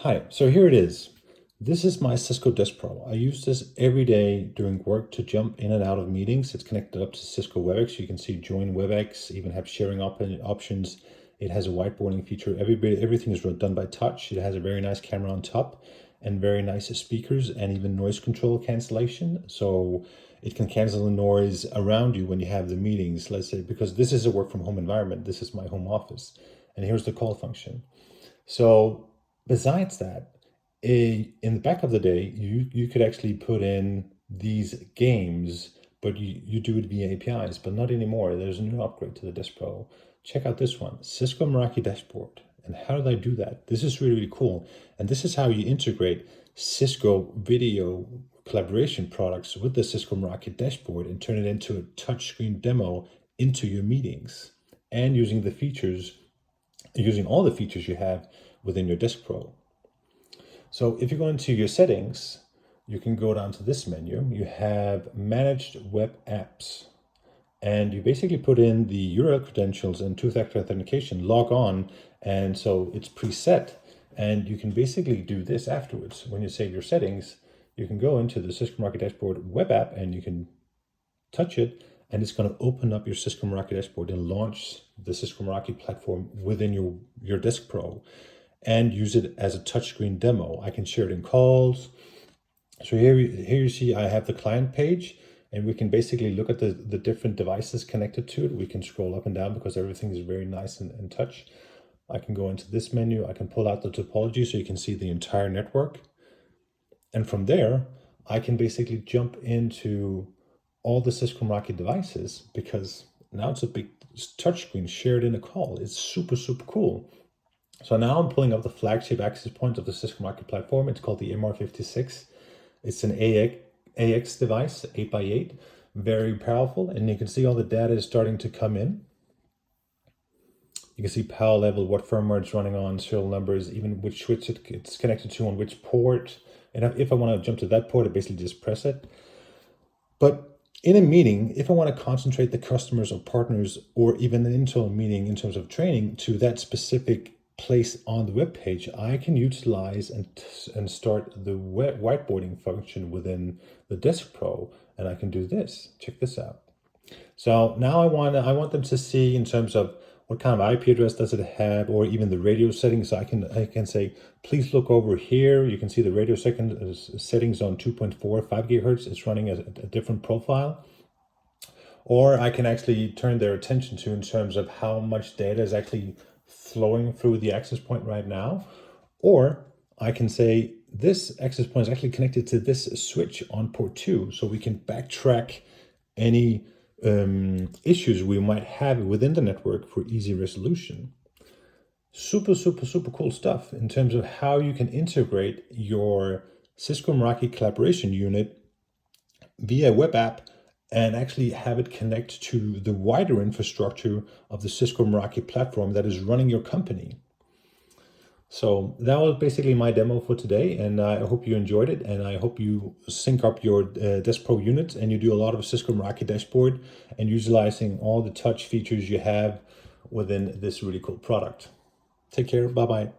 Hi, so here it is. This is my Cisco Desk Pro. I use this every day during work to jump in and out of meetings. It's connected up to Cisco Webex. You can see join Webex, even have sharing options. It has a whiteboarding feature. Everything is done by touch. It has a very nice camera on top and very nice speakers and even noise control cancellation. So it can cancel the noise around you when you have the meetings, let's say, because this is a work from home environment. This is my home office. And here's the call function. So besides that, in the back of the day, you could actually put in these games, but you do it via APIs, but not anymore. There's a new upgrade to the Desk Pro. Check out this one, Cisco Meraki Dashboard. And how did I do that? This is really, really cool. And this is how you integrate Cisco video collaboration products with the Cisco Meraki Dashboard and turn it into a touchscreen demo into your meetings, and using all the features you have within your Desk Pro. So if you go into your settings, you can go down to this menu. You have managed web apps, and you basically put in the URL credentials and two-factor authentication, log on, and so it's preset. And you can basically do this afterwards. When you save your settings, you can go into the Cisco Meraki Dashboard web app and you can touch it, and it's going to open up your Cisco Meraki Dashboard and launch the Cisco Meraki platform within your Desk Pro and use it as a touchscreen demo. I can share it in calls. So here you see I have the client page, and we can basically look at the different devices connected to it. We can scroll up and down because everything is very nice and touch. I can go into this menu. I can pull out the topology so you can see the entire network. And from there, I can basically jump into all the Cisco Meraki devices, because now it's a big touchscreen shared in a call. It's super, super cool. So now I'm pulling up the flagship access point of the Cisco Meraki platform. It's called the MR56. It's an AX device, 8x8, very powerful. And you can see all the data is starting to come in. You can see power level, what firmware it's running on, serial numbers, even which switch it's connected to on which port. And if I want to jump to that port, I basically just press it. But in a meeting, if I want to concentrate the customers or partners, or even an internal meeting in terms of training to that specific place on the web page, I can utilize and start the whiteboarding function within the Desk Pro, and I can do this. Check this out. So now I want them to see in terms of what kind of IP address does it have, or even the radio settings. So I can say, please look over here. You can see the radio settings on 2.45 gigahertz. It's running a different profile. Or I can actually turn their attention to in terms of how much data is actually flowing through the access point right now. Or I can say this access point is actually connected to this switch on port 2, so we can backtrack any issues we might have within the network for easy resolution. Super, super, super cool stuff in terms of how you can integrate your Cisco Meraki collaboration unit via web app and actually have it connect to the wider infrastructure of the Cisco Meraki platform that is running your company. So that was basically my demo for today, and I hope you enjoyed it, and I hope you sync up your Desk Pro units and you do a lot of Cisco Meraki Dashboard and utilizing all the touch features you have within this really cool product. Take care. Bye-bye.